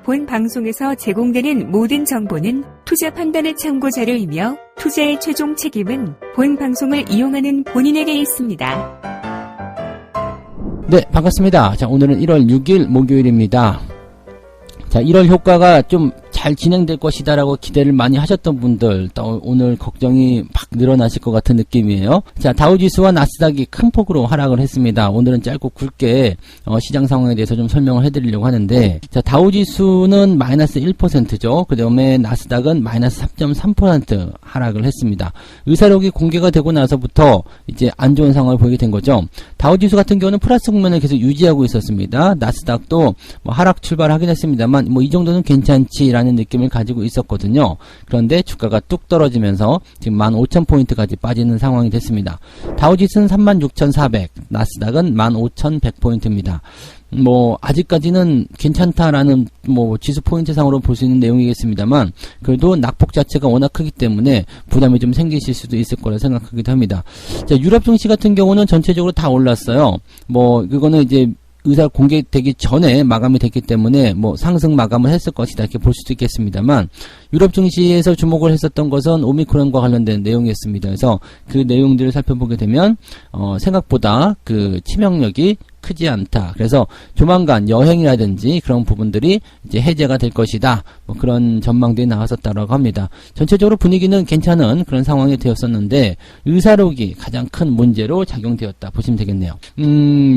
본 방송에서 제공되는 모든 정보는 투자 판단의 참고 자료이며 투자의 최종 책임은 본 방송을 이용하는 본인에게 있습니다. 네, 반갑습니다. 자, 오늘은 1월 6일 목요일입니다. 자, 1월 효과가 좀 잘 진행될 것이다라고 기대를 많이 하셨던 분들, 또 오늘 걱정이 막 늘어나실 것 같은 느낌이에요. 자, 다우지수와 나스닥이 큰 폭으로 하락을 했습니다. 오늘은 짧고 굵게 시장 상황에 대해서 좀 설명을 해드리려고 하는데, 자, 다우지수는 마이너스 1%죠. 그 다음에 나스닥은 마이너스 3.3% 하락을 했습니다. 의사록이 공개가 되고 나서부터 이제 안 좋은 상황을 보이게 된 거죠. 다우지수 같은 경우는 플러스 국면을 계속 유지하고 있었습니다. 나스닥도 뭐 하락 출발하긴 했습니다만 뭐 이 정도는 괜찮지라는 느낌을 가지고 있었거든요. 그런데 주가가 뚝 떨어지면서 지금 15,000포인트까지 빠지는 상황이 됐습니다. 다우지수는 36,400, 나스닥은 15,100포인트입니다. 뭐 아직까지는 괜찮다라는 뭐 지수 포인트 상으로 볼 수 있는 내용이겠습니다만, 그래도 낙폭 자체가 워낙 크기 때문에 부담이 좀 생기실 수도 있을 거라 생각하기도 합니다. 자, 유럽 증시 같은 경우는 전체적으로 다 올랐어요. 뭐 그거는 이제 의사 공개되기 전에 마감이 됐기 때문에 뭐 상승 마감을 했을 것이다 이렇게 볼 수도 있겠습니다만, 유럽 증시에서 주목을 했었던 것은 오미크론과 관련된 내용이었습니다. 그래서 그 내용들을 살펴보게 되면 생각보다 그 치명력이 크지 않다. 그래서 조만간 여행이라든지 그런 부분들이 이제 해제가 될 것이다. 뭐 그런 전망들이 나왔었다라고 합니다. 전체적으로 분위기는 괜찮은 그런 상황이 되었었는데, 의사록이 가장 큰 문제로 작용되었다 보시면 되겠네요.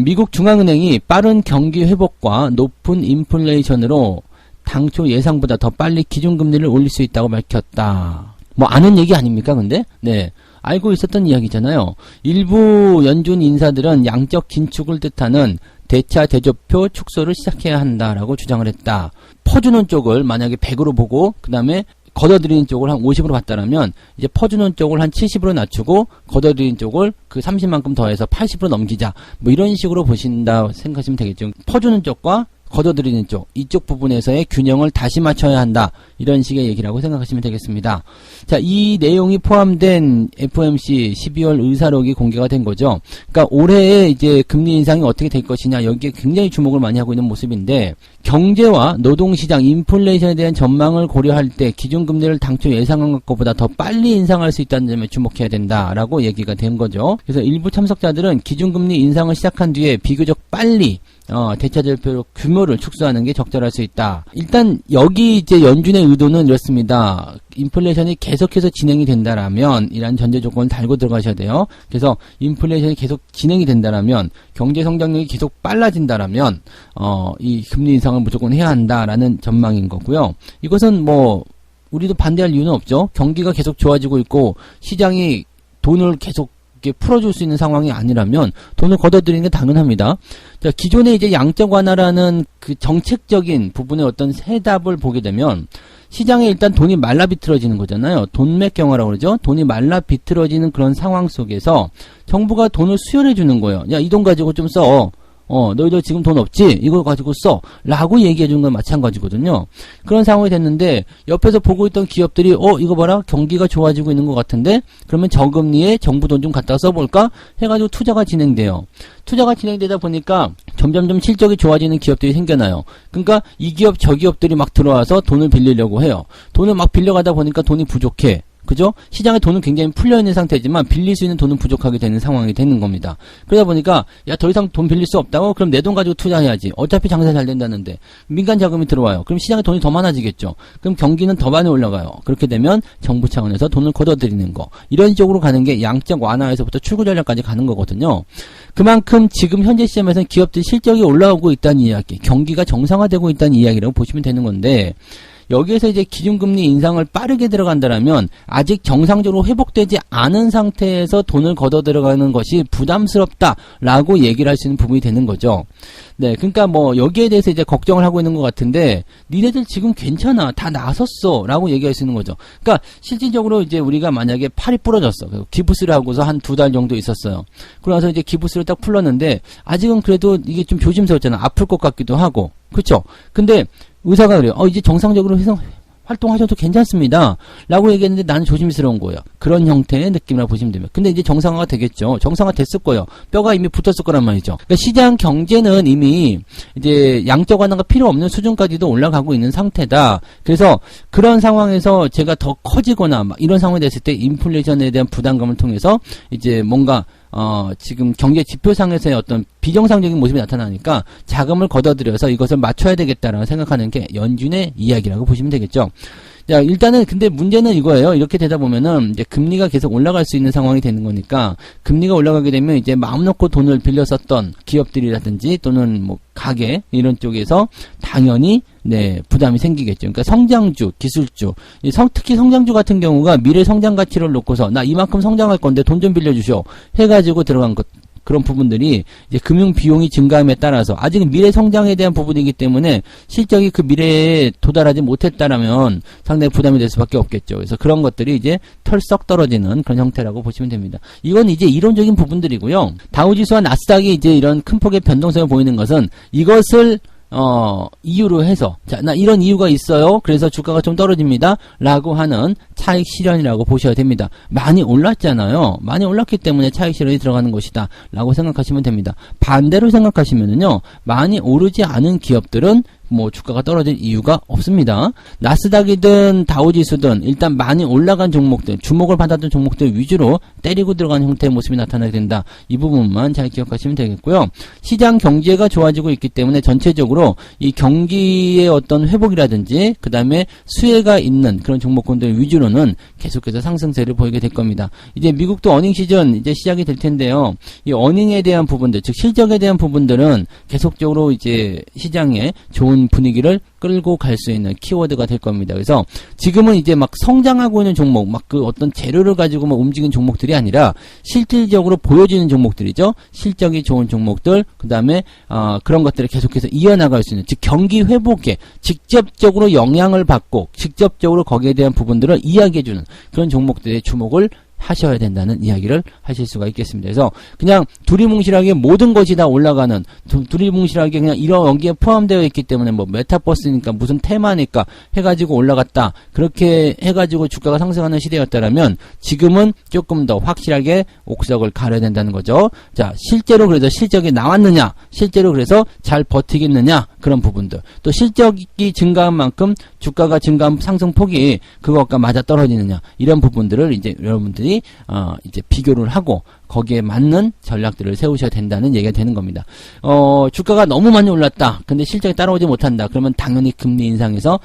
미국 중앙은행이 빠른 경기 회복과 높은 인플레이션으로 당초 예상보다 더 빨리 기준금리를 올릴 수 있다고 밝혔다. 뭐 아는 얘기 아닙니까 근데? 네. 알고 있었던 이야기잖아요. 일부 연준 인사들은 양적 긴축을 뜻하는 대차 대조표 축소를 시작해야 한다라고 주장을 했다. 퍼주는 쪽을 만약에 100으로 보고 그 다음에 걷어들이는 쪽을 한 50으로 봤다라면, 이제 퍼주는 쪽을 한 70으로 낮추고 걷어들이는 쪽을 그 30만큼 더해서 80으로 넘기자. 뭐 이런 식으로 보신다 생각하시면 되겠죠. 퍼주는 쪽과 걷어들이는 쪽, 이쪽 부분에서의 균형을 다시 맞춰야 한다. 이런 식의 얘기라고 생각하시면 되겠습니다. 자, 이 내용이 포함된 FOMC 12월 의사록이 공개가 된 거죠. 그러니까 올해의 이제 금리 인상이 어떻게 될 것이냐, 여기에 굉장히 주목을 많이 하고 있는 모습인데, 경제와 노동시장, 인플레이션에 대한 전망을 고려할 때 기준금리를 당초 예상한 것보다 더 빨리 인상할 수 있다는 점에 주목해야 된다라고 얘기가 된 거죠. 그래서 일부 참석자들은 기준금리 인상을 시작한 뒤에 비교적 빨리 대차대조표 규모를 축소하는 게 적절할 수 있다. 일단 여기 이제 연준의 의도는 이렇습니다. 인플레이션이 계속해서 진행이 된다라면, 이란 전제 조건을 달고 들어가셔야 돼요. 그래서 인플레이션이 계속 진행이 된다라면, 경제 성장력이 계속 빨라진다라면 이 금리 인상을 무조건 해야 한다라는 전망인 거고요. 이것은 뭐 우리도 반대할 이유는 없죠. 경기가 계속 좋아지고 있고 시장이 돈을 계속 이렇게 풀어줄 수 있는 상황이 아니라면 돈을 걷어들이는 게 당연합니다. 자, 기존에 이제 양적 완화라는 그 정책적인 부분의 어떤 해답을 보게 되면, 시장에 일단 돈이 말라 비틀어지는 거잖아요. 돈맥 경화라고 그러죠. 돈이 말라 비틀어지는 그런 상황 속에서 정부가 돈을 수혈해 주는 거예요. 야, 이 돈 가지고 좀 써. 너희들 지금 돈 없지? 이걸 가지고 써. 라고 얘기해 준 건 마찬가지거든요. 그런 상황이 됐는데, 옆에서 보고 있던 기업들이, 이거 봐라. 경기가 좋아지고 있는 것 같은데? 그러면 저금리에 정부 돈 좀 갖다 써볼까? 해가지고 투자가 진행돼요. 투자가 진행되다 보니까 점점점 실적이 좋아지는 기업들이 생겨나요. 그러니까 이 기업, 저 기업들이 막 들어와서 돈을 빌리려고 해요. 돈을 막 빌려가다 보니까 돈이 부족해. 그죠? 시장에 돈은 굉장히 풀려있는 상태지만 빌릴 수 있는 돈은 부족하게 되는 상황이 되는 겁니다. 그러다 보니까, 야, 더 이상 돈 빌릴 수 없다고? 그럼 내 돈 가지고 투자해야지. 어차피 장사 잘 된다는데. 민간 자금이 들어와요. 그럼 시장에 돈이 더 많아지겠죠. 그럼 경기는 더 많이 올라가요. 그렇게 되면 정부 차원에서 돈을 걷어들이는 거. 이런 쪽으로 가는 게 양적 완화에서부터 출구 전략까지 가는 거거든요. 그만큼 지금 현재 시점에서는 기업들이 실적이 올라오고 있다는 이야기, 경기가 정상화되고 있다는 이야기라고 보시면 되는 건데, 여기에서 이제 기준금리 인상을 빠르게 들어간다라면 아직 정상적으로 회복되지 않은 상태에서 돈을 걷어 들어가는 것이 부담스럽다라고 얘기를 할 수 있는 부분이 되는 거죠. 네, 그러니까 뭐 여기에 대해서 이제 걱정을 하고 있는 것 같은데, 니네들 지금 괜찮아, 다 나섰어라고 얘기할 수 있는 거죠. 그러니까 실질적으로 이제 우리가 만약에 팔이 부러졌어, 기부스를 하고서 한 2달 정도 있었어요. 그러면서 이제 기부스를 딱 풀렀는데 아직은 그래도 이게 좀 조심스럽잖아. 아플 것 같기도 하고, 그렇죠? 근데 의사가 그래요. 이제 정상적으로 활동하셔도 괜찮습니다. 라고 얘기했는데 나는 조심스러운 거예요. 그런 형태의 느낌이라고 보시면 됩니다. 근데 이제 정상화가 되겠죠. 정상화 됐을 거예요. 뼈가 이미 붙었을 거란 말이죠. 그러니까 시장 경제는 이미 이제 양적 완화가 필요 없는 수준까지도 올라가고 있는 상태다. 그래서 그런 상황에서 제가 더 커지거나 막 이런 상황이 됐을 때 인플레이션에 대한 부담감을 통해서 이제 뭔가 지금 경제 지표상에서의 어떤 비정상적인 모습이 나타나니까 자금을 걷어들여서 이것을 맞춰야 되겠다라고 생각하는 게 연준의 이야기라고 보시면 되겠죠. 자, 일단은 근데 문제는 이거예요. 이렇게 되다 보면은 이제 금리가 계속 올라갈 수 있는 상황이 되는 거니까 금리가 올라가게 되면 이제 마음 놓고 돈을 빌려 썼던 기업들이라든지 또는 뭐 가게 이런 쪽에서 당연히 부담이 생기겠죠. 그러니까 성장주, 기술주, 특히 성장주 같은 경우가 미래 성장 가치를 놓고서 나 이만큼 성장할 건데 돈 좀 빌려주쇼 해가지고 들어간 것. 그런 부분들이 이제 금융 비용이 증가함에 따라서 아직은 미래 성장에 대한 부분이기 때문에 실적이 그 미래에 도달하지 못했다라면 상당히 부담이 될 수밖에 없겠죠. 그래서 그런 것들이 이제 털썩 떨어지는 그런 형태라고 보시면 됩니다. 이건 이제 이론적인 부분들이고요. 다우지수와 나스닥이 이제 이런 큰 폭의 변동성을 보이는 것은 이것을 이유로 해서, 자, 나 이런 이유가 있어요. 그래서 주가가 좀 떨어집니다. 라고 하는 차익 실현이라고 보셔야 됩니다. 많이 올랐잖아요. 많이 올랐기 때문에 차익 실현이 들어가는 것이다. 라고 생각하시면 됩니다. 반대로 생각하시면은요, 많이 오르지 않은 기업들은 뭐 주가가 떨어질 이유가 없습니다. 나스닥이든 다우지수든 일단 많이 올라간 종목들, 주목을 받았던 종목들 위주로 때리고 들어가는 형태의 모습이 나타나게 된다. 이 부분만 잘 기억하시면 되겠고요. 시장 경제가 좋아지고 있기 때문에 전체적으로 이 경기의 어떤 회복이라든지 그 다음에 수혜가 있는 그런 종목군들 위주로는 계속해서 상승세를 보이게 될 겁니다. 이제 미국도 어닝 시즌 이제 시작이 될 텐데요. 이 어닝에 대한 부분들, 즉 실적에 대한 부분들은 계속적으로 이제 시장에 좋은 분위기를 끌고 갈 수 있는 키워드가 될 겁니다. 그래서 지금은 이제 막 성장하고 있는 종목, 막 그 어떤 재료를 가지고 막 움직이는 종목들이 아니라 실질적으로 보여지는 종목들이죠. 실적이 좋은 종목들, 그 다음에 그런 것들을 계속해서 이어나갈 수 있는, 즉 경기 회복에 직접적으로 영향을 받고 직접적으로 거기에 대한 부분들을 이야기해주는 그런 종목들의 주목을 하셔야 된다는 이야기를 하실 수가 있겠습니다. 그래서 그냥 두리뭉실하게 모든 것이 다 올라가는, 두리뭉실하게 그냥 이런 여기에 포함되어 있기 때문에 뭐 메타버스니까 무슨 테마니까 해가지고 올라갔다, 그렇게 해가지고 주가가 상승하는 시대였다라면 지금은 조금 더 확실하게 옥석을 가려야 된다는 거죠. 자, 실제로 그래서 실적이 나왔느냐, 실제로 그래서 잘 버티겠느냐, 그런 부분들, 또 실적이 증가한 만큼 주가가 증가한 상승폭이 그것과 맞아 떨어지느냐, 이런 부분들을 이제 여러분들이 이제 비교를 하고 거기에 맞는 전략들을 세우셔야 된다는 얘기가 되는 겁니다. 주가가 너무 많이 올랐다. 근데 실적이 따라오지 못한다. 그러면 당연히 금리 인상에서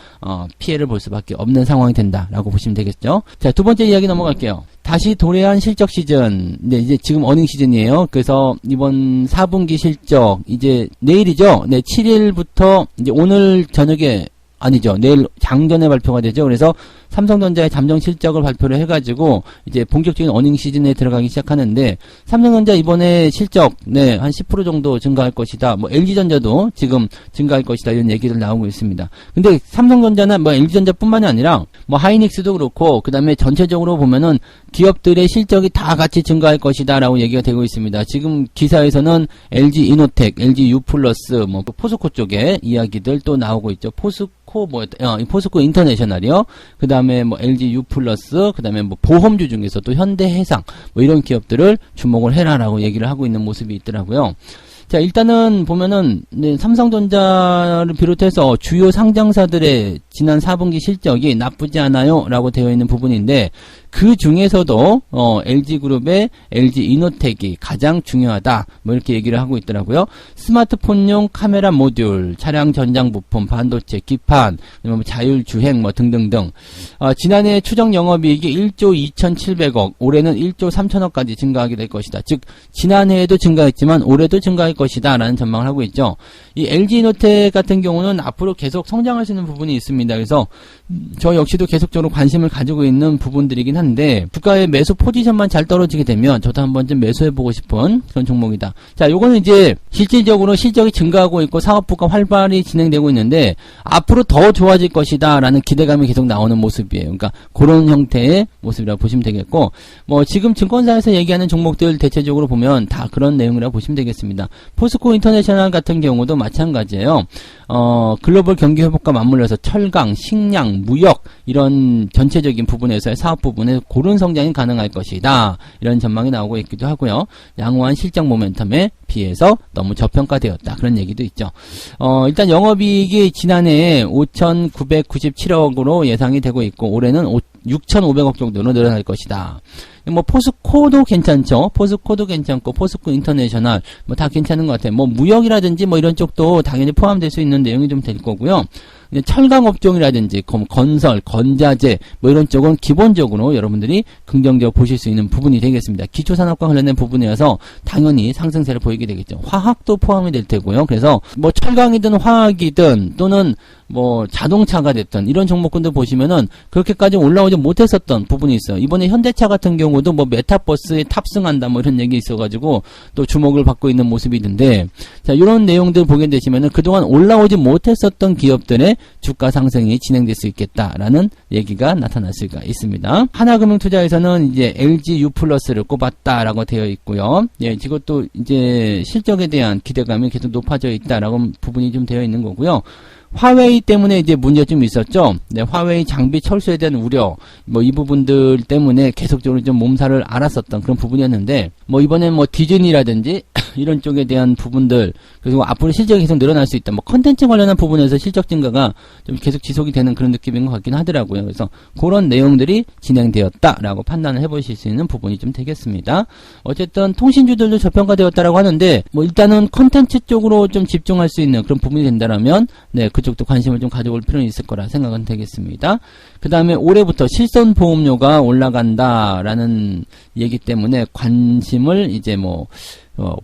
피해를 볼 수밖에 없는 상황이 된다라고 보시면 되겠죠. 자, 두 번째 이야기 넘어갈게요. 다시 도래한 실적 시즌. 네, 이제 지금 어닝 시즌이에요. 그래서 이번 4분기 실적 이제 내일이죠. 네, 7일부터 이제 오늘 저녁에 아니죠. 내일 장전에 발표가 되죠. 그래서 삼성전자의 잠정 실적을 발표를 해가지고 이제 본격적인 어닝 시즌에 들어가기 시작하는데, 삼성전자 이번에 실적 한 10% 정도 증가할 것이다. 뭐 LG전자도 지금 증가할 것이다. 이런 얘기들 나오고 있습니다. 근데 삼성전자는 뭐 LG전자뿐만이 아니라 뭐 하이닉스도 그렇고 그 다음에 전체적으로 보면은 기업들의 실적이 다 같이 증가할 것이다라고 얘기가 되고 있습니다. 지금 기사에서는 LG 이노텍, LG 유플러스, 뭐 포스코 쪽에 이야기들 또 나오고 있죠. 포스코 인터내셔널이요. 그 다음에 뭐 LG 유플러스, 그 다음에 뭐 보험주 중에서 또 현대해상, 뭐 이런 기업들을 주목을 해라라고 얘기를 하고 있는 모습이 있더라고요. 자, 일단은 보면은 삼성전자를 비롯해서 주요 상장사들의 지난 4분기 실적이 나쁘지 않아요 라고 되어 있는 부분인데, 그 중에서도 LG그룹의 LG 이노텍이 가장 중요하다, 뭐 이렇게 얘기를 하고 있더라고요. 스마트폰용 카메라 모듈, 차량 전장 부품, 반도체, 기판, 뭐 자율주행 뭐 등등등. 지난해 추정 영업이익이 1조 2,700억, 올해는 1조 3천억까지 증가하게 될 것이다. 즉 지난해에도 증가했지만 올해도 증가할 것이다 라는 전망을 하고 있죠. 이 LG 이노텍 같은 경우는 앞으로 계속 성장할 수 있는 부분이 있습니다. 그래서 저 역시도 계속적으로 관심을 가지고 있는 부분들이긴 한데, 주가의 매수 포지션만 잘 떨어지게 되면 저도 한번 좀 매수해보고 싶은 그런 종목이다. 자, 요거는 이제 실질적으로 실적이 증가하고 있고 사업부가 활발히 진행되고 있는데 앞으로 더 좋아질 것이다 라는 기대감이 계속 나오는 모습이에요. 그러니까 그런 형태의 모습이라고 보시면 되겠고, 뭐 지금 증권사에서 얘기하는 종목들 대체적으로 보면 다 그런 내용이라고 보시면 되겠습니다. 포스코 인터내셔널 같은 경우도 마찬가지예요. 글로벌 경기 회복과 맞물려서 철강, 철강, 식량, 무역 이런 전체적인 부분에서의 사업 부분에 고른 성장이 가능할 것이다. 이런 전망이 나오고 있기도 하고요. 양호한 실적 모멘텀에 비해서 너무 저평가되었다. 그런 얘기도 있죠. 일단 영업이익이 지난해에 5,997억으로 예상이 되고 있고 올해는 6,500억 정도로 늘어날 것이다. 뭐 포스코도 괜찮죠. 포스코도 괜찮고 포스코 인터내셔널 뭐 다 괜찮은 것 같아요. 뭐 무역이라든지 뭐 이런 쪽도 당연히 포함될 수 있는 내용이 좀 될 거고요. 철강 업종이라든지 건설, 건자재 뭐 이런 쪽은 기본적으로 여러분들이 긍정적으로 보실 수 있는 부분이 되겠습니다. 기초산업과 관련된 부분이어서 당연히 상승세를 보이게 되겠죠. 화학도 포함이 될 테고요. 그래서 뭐 철강이든 화학이든 또는 뭐 자동차가 됐든 이런 종목군들 보시면은 그렇게까지 올라오지 못했었던 부분이 있어요. 이번에 현대차 같은 경우도 뭐 메타버스에 탑승한다 뭐 이런 얘기 있어가지고 또 주목을 받고 있는 모습이 있는데, 자 이런 내용들 보게 되시면은 그동안 올라오지 못했었던 기업들의 주가 상승이 진행될 수 있겠다라는 얘기가 나타날 수가 있습니다. 하나금융투자에서는 이제 LG U+를 꼽았다라고 되어 있고요. 예, 이것도 이제 실적에 대한 기대감이 계속 높아져 있다라고 부분이 좀 되어 있는 거고요. 화웨이 때문에 이제 문제점이 있었죠. 네, 화웨이 장비 철수에 대한 우려, 뭐 이 부분들 때문에 계속적으로 좀 몸살을 앓았었던 그런 부분이었는데, 뭐 이번엔 뭐 디즈니라든지 이런 쪽에 대한 부분들, 그리고 앞으로 실적이 계속 늘어날 수 있다. 뭐 컨텐츠 관련한 부분에서 실적 증가가 좀 계속 지속이 되는 그런 느낌인 것 같긴 하더라고요. 그래서 그런 내용들이 진행되었다라고 판단을 해보실 수 있는 부분이 좀 되겠습니다. 어쨌든 통신주들도 저평가되었다라고 하는데, 뭐 일단은 컨텐츠 쪽으로 좀 집중할 수 있는 그런 부분이 된다라면, 네, 그쪽도 관심을 좀 가져올 필요는 있을 거라 생각은 되겠습니다. 그 다음에 올해부터 실손보험료가 올라간다라는 얘기 때문에 관심을 이제 뭐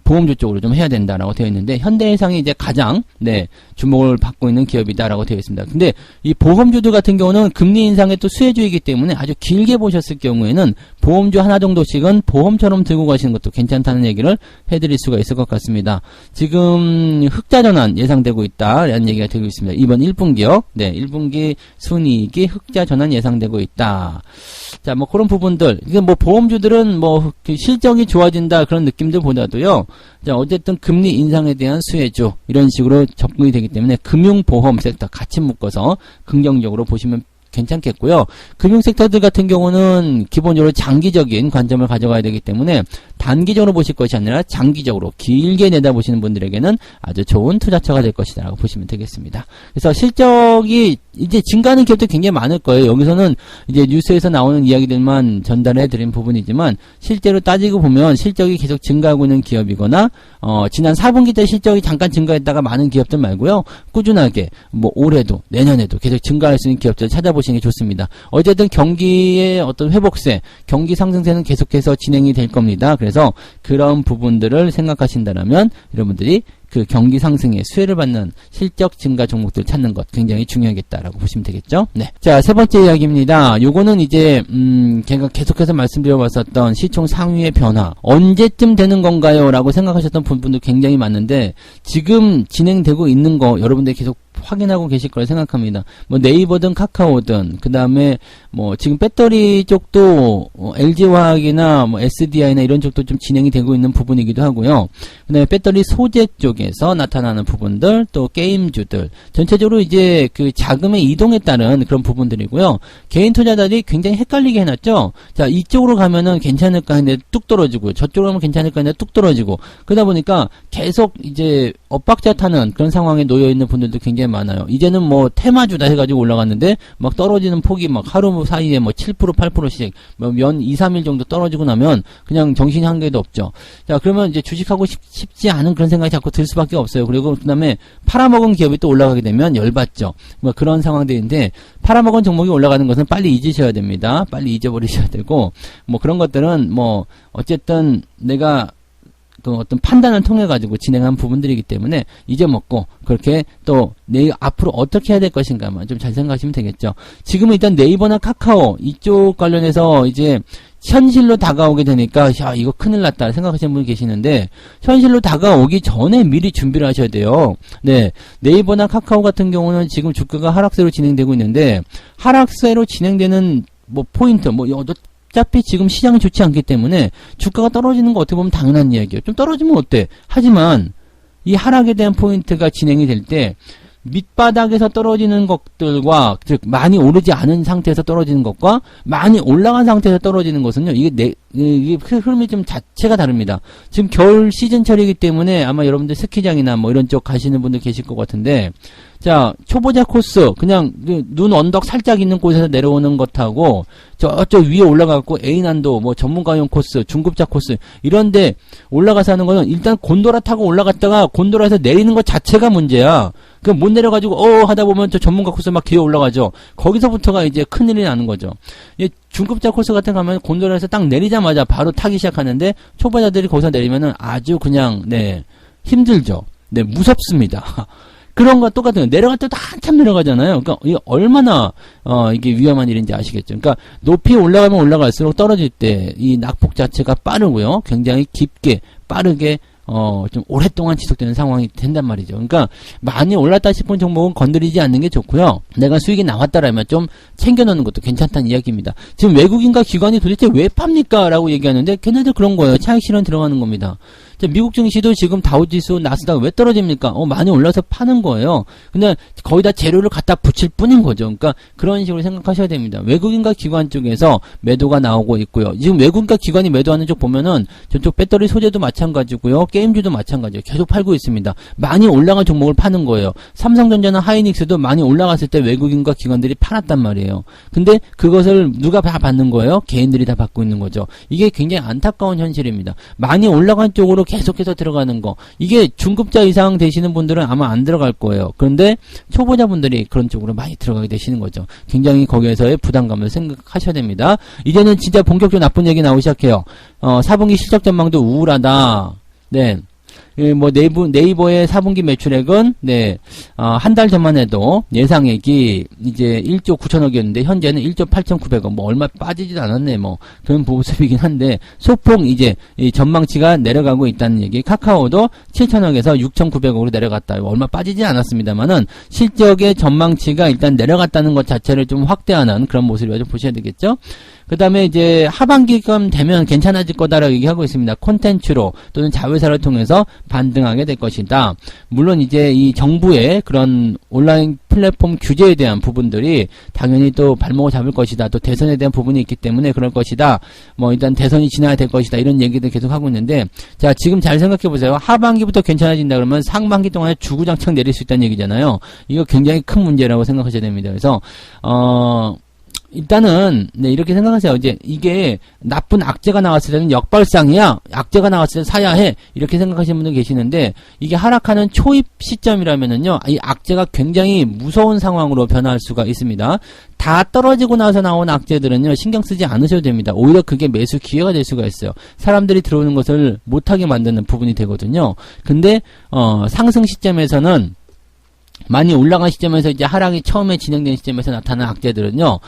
보험주 쪽으로 좀 해야 된다라고 되어 있는데, 현대해상이 이제 가장 주목을 받고 있는 기업이다라고 되어 있습니다. 근데 이 보험주들 같은 경우는 금리 인상의 또 수혜주이기 때문에 아주 길게 보셨을 경우에는 보험주 하나 정도씩은 보험처럼 들고 가시는 것도 괜찮다는 얘기를 해드릴 수가 있을 것 같습니다. 지금 흑자 전환 예상되고 있다라는 얘기가 되고 있습니다. 이번 1분기요. 네, 1분기 순이익이 흑자 전환 예상되고 있다. 자, 뭐 그런 부분들. 이게 뭐 보험주들은 뭐 실적이 좋아진다 그런 느낌들보다도요. 자, 어쨌든 금리 인상에 대한 수혜주 이런 식으로 접근이 되기 때문에 금융보험 섹터 같이 묶어서 긍정적으로 보시면 괜찮겠고요. 금융섹터들 같은 경우는 기본적으로 장기적인 관점을 가져가야 되기 때문에 단기적으로 보실 것이 아니라 장기적으로 길게 내다보시는 분들에게는 아주 좋은 투자처가 될 것이다 라고 보시면 되겠습니다. 그래서 실적이 이제 증가하는 기업도 굉장히 많을 거예요. 여기서는 이제 뉴스에서 나오는 이야기들만 전달해 드린 부분이지만 실제로 따지고 보면 실적이 계속 증가하고 있는 기업이거나 지난 4분기 때 실적이 잠깐 증가했다가 많은 기업들 말고요. 꾸준하게 뭐 올해도 내년에도 계속 증가할 수 있는 기업들을 찾아보시는 게 좋습니다. 어쨌든 경기의 어떤 회복세, 경기 상승세는 계속해서 진행이 될 겁니다. 그래서 그런 부분들을 생각하신다면 여러분들이 그 경기 상승에 수혜를 받는 실적 증가 종목들 찾는 것 굉장히 중요하겠다라고 보시면 되겠죠. 네. 자, 세 번째 이야기입니다. 요거는 이제 제가 계속해서 말씀드려봤었던 시총 상위의 변화. 언제쯤 되는 건가요? 라고 생각하셨던 분도 굉장히 많은데 지금 진행되고 있는 거 여러분들이 계속 확인하고 계실 거라 생각합니다. 뭐 네이버든 카카오든 그 다음에 뭐 지금 배터리 쪽도 LG화학이나 뭐 SDI나 이런 쪽도 좀 진행이 되고 있는 부분이기도 하고요. 그 다음에 배터리 소재 쪽에서 나타나는 부분들, 또 게임주들, 전체적으로 이제 그 자금의 이동에 따른 그런 부분들이고요. 개인 투자자들이 굉장히 헷갈리게 해놨죠. 자, 이쪽으로 가면은 괜찮을까 했는데 뚝 떨어지고, 저쪽으로 가면 괜찮을까 했는데 뚝 떨어지고, 그러다 보니까 계속 이제 엎박자 타는 그런 상황에 놓여 있는 분들도 굉장히 많아요. 이제는 뭐 테마주다 해가지고 올라갔는데 막 떨어지는 폭이 막 하루 사이에 뭐 7%, 8%씩 뭐 연 2, 3일 정도 떨어지고 나면 그냥 정신이 한 개도 없죠. 자, 그러면 이제 주식하고 싶지 않은 그런 생각이 자꾸 들 수밖에 없어요. 그리고 그 다음에 팔아먹은 기업이 또 올라가게 되면 열받죠. 뭐 그런 상황들인데 팔아먹은 종목이 올라가는 것은 빨리 잊으셔야 됩니다. 빨리 잊어버리셔야 되고, 뭐 그런 것들은 뭐 어쨌든 내가 그 어떤 판단을 통해 가지고 진행한 부분들이기 때문에 잊어먹고 그렇게 또 내일 앞으로 어떻게 해야 될 것인가만 좀 잘 생각하시면 되겠죠. 지금은 일단 네이버나 카카오 이쪽 관련해서 이제 현실로 다가오게 되니까 야 이거 큰일 났다 생각하시는 분이 계시는데 현실로 다가오기 전에 미리 준비를 하셔야 돼요. 네, 네이버나 카카오 같은 경우는 지금 주가가 하락세로 진행되고 있는데 하락세로 진행되는 뭐 포인트 뭐 어차피 지금 시장이 좋지 않기 때문에 주가가 떨어지는 거 어떻게 보면 당연한 이야기예요. 좀 떨어지면 어때? 하지만 이 하락에 대한 포인트가 진행이 될 때 밑바닥에서 떨어지는 것들과, 즉, 많이 오르지 않은 상태에서 떨어지는 것과, 많이 올라간 상태에서 떨어지는 것은요, 이게 흐름이 좀 자체가 다릅니다. 지금 겨울 시즌철이기 때문에 아마 여러분들 스키장이나 뭐 이런 쪽 가시는 분들 계실 것 같은데, 자, 초보자 코스, 그냥 눈 언덕 살짝 있는 곳에서 내려오는 것하고, 저쪽 위에 올라가고 A난도, 뭐 전문가용 코스, 중급자 코스, 이런데 올라가서 하는 거는 일단 곤도라 타고 올라갔다가 곤도라에서 내리는 것 자체가 문제야. 그 못 내려가지고, 하다 보면 저 전문가 코스 막 기어 올라가죠. 거기서부터가 이제 큰일이 나는 거죠. 중급자 코스 같은 거 하면 곤도라에서 딱 내리자마자 바로 타기 시작하는데, 초보자들이 거기서 내리면은 아주 그냥, 힘들죠. 무섭습니다. 그런 거 똑같은 거. 내려갈 때도 한참 내려가잖아요. 그러니까 이게 얼마나 이게 위험한 일인지 아시겠죠. 그러니까 높이 올라가면 올라갈수록 떨어질 때 이 낙폭 자체가 빠르고요. 굉장히 깊게 빠르게 좀 오랫동안 지속되는 상황이 된단 말이죠. 그러니까 많이 올랐다 싶은 종목은 건드리지 않는 게 좋고요. 내가 수익이 나왔다라면 좀 챙겨놓는 것도 괜찮다는 이야기입니다. 지금 외국인과 기관이 도대체 왜 팝니까? 라고 얘기하는데 걔네들 그런 거예요. 차익 실현 들어가는 겁니다. 미국 증시도 지금 다우지수, 나스닥 왜 떨어집니까? 많이 올라서 파는 거예요. 근데 거기다 재료를 갖다 붙일 뿐인 거죠. 그러니까 그런 식으로 생각하셔야 됩니다. 외국인과 기관 쪽에서 매도가 나오고 있고요. 지금 외국인과 기관이 매도하는 쪽 보면은 저쪽 배터리 소재도 마찬가지고요. 게임주도 마찬가지예요. 계속 팔고 있습니다. 많이 올라간 종목을 파는 거예요. 삼성전자나 하이닉스도 많이 올라갔을 때 외국인과 기관들이 팔았단 말이에요. 근데 그것을 누가 다 받는 거예요? 개인들이 다 받고 있는 거죠. 이게 굉장히 안타까운 현실입니다. 많이 올라간 쪽으로 계속해서 들어가는 거. 이게 중급자 이상 되시는 분들은 아마 안 들어갈 거예요. 그런데 초보자분들이 그런 쪽으로 많이 들어가게 되시는 거죠. 굉장히 거기에서의 부담감을 생각하셔야 됩니다. 이제는 진짜 본격적으로 나쁜 얘기 나오기 시작해요. 4분기 실적 전망도 우울하다. 뭐 네이버의 4분기 매출액은 한 달 전만 해도 예상액이 이제 1조 9천억이었는데 현재는 1조 8,900억, 뭐 얼마 빠지지도 않았네, 뭐 그런 모습이긴 한데 소폭 이제 이 전망치가 내려가고 있다는 얘기. 카카오도 7천억에서 6,900억으로 내려갔다. 얼마 빠지지 않았습니다만은 실적의 전망치가 일단 내려갔다는 것 자체를 좀 확대하는 그런 모습이라 좀 보셔야 되겠죠. 그 다음에 이제 하반기쯤 되면 괜찮아질 거다라고 얘기하고 있습니다. 콘텐츠로 또는 자회사를 통해서 반등하게 될 것이다. 물론 이제 이 정부의 그런 온라인 플랫폼 규제에 대한 부분들이 당연히 또 발목을 잡을 것이다. 또 대선에 대한 부분이 있기 때문에 그럴 것이다. 뭐 일단 대선이 지나야 될 것이다. 이런 얘기들 계속 하고 있는데, 자, 지금 잘 생각해 보세요. 하반기부터 괜찮아진다 그러면 상반기 동안에 주구장창 내릴 수 있다는 얘기잖아요. 이거 굉장히 큰 문제라고 생각하셔야 됩니다. 그래서 일단은 이렇게 생각하세요. 이제 이게 나쁜 악재가 나왔을 때는 역발상이야. 악재가 나왔을 때 사야 해. 이렇게 생각하시는 분들 계시는데 이게 하락하는 초입 시점이라면은요. 이 악재가 굉장히 무서운 상황으로 변할 수가 있습니다. 다 떨어지고 나서 나온 악재들은요. 신경 쓰지 않으셔도 됩니다. 오히려 그게 매수 기회가 될 수가 있어요. 사람들이 들어오는 것을 못하게 만드는 부분이 되거든요. 근데 상승 시점에서는 많이 올라간 시점에서 이제 하락이 처음에 진행된 시점에서 나타난 악재들은요.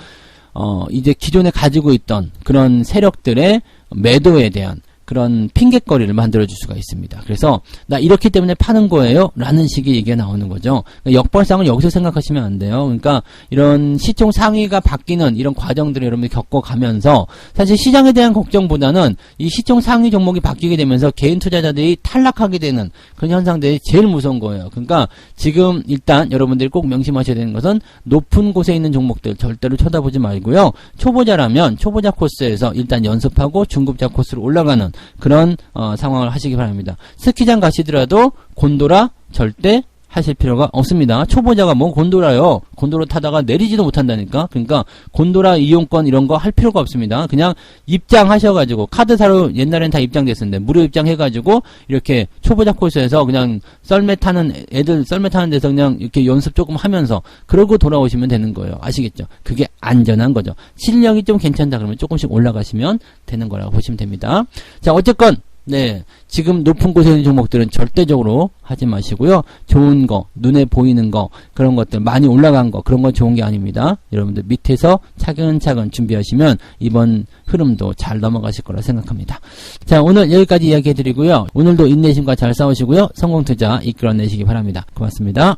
이제 기존에 가지고 있던 그런 세력들의 매도에 대한 그런 핑곗거리를 만들어줄 수가 있습니다. 그래서 나 이렇기 때문에 파는 거예요 라는 식의 얘기가 나오는 거죠. 그러니까 역발상을 여기서 생각하시면 안 돼요. 그러니까 이런 시총 상위가 바뀌는 이런 과정들을 여러분들이 겪어가면서 사실 시장에 대한 걱정보다는 이 시총 상위 종목이 바뀌게 되면서 개인 투자자들이 탈락하게 되는 그런 현상들이 제일 무서운 거예요. 그러니까 지금 일단 여러분들이 꼭 명심하셔야 되는 것은 높은 곳에 있는 종목들 절대로 쳐다보지 말고요. 초보자라면 초보자 코스에서 일단 연습하고 중급자 코스로 올라가는 그런 상황을 하시기 바랍니다. 스키장 가시더라도 곤도라 절대 하실 필요가 없습니다. 초보자가 뭐 곤도라요. 곤도라 타다가 내리지도 못한다니까. 그러니까 곤도라 이용권 이런 거 할 필요가 없습니다. 그냥 입장하셔가지고 카드사로 옛날엔 다 입장됐었는데 무료 입장해가지고 이렇게 초보자 코스에서 그냥 썰매 타는 애들 썰매 타는 데서 그냥 이렇게 연습 조금 하면서 그러고 돌아오시면 되는 거예요. 아시겠죠? 그게 안전한 거죠. 실력이 좀 괜찮다 그러면 조금씩 올라가시면 되는 거라고 보시면 됩니다. 자, 어쨌건 지금 높은 곳에 있는 종목들은 절대적으로 하지 마시고요. 좋은 거, 눈에 보이는 거, 그런 것들, 많이 올라간 거, 그런 건 좋은 게 아닙니다. 여러분들 밑에서 차근차근 준비하시면 이번 흐름도 잘 넘어가실 거라 생각합니다. 자, 오늘 여기까지 이야기 해드리고요. 오늘도 인내심과 잘 싸우시고요. 성공투자 이끌어내시기 바랍니다. 고맙습니다.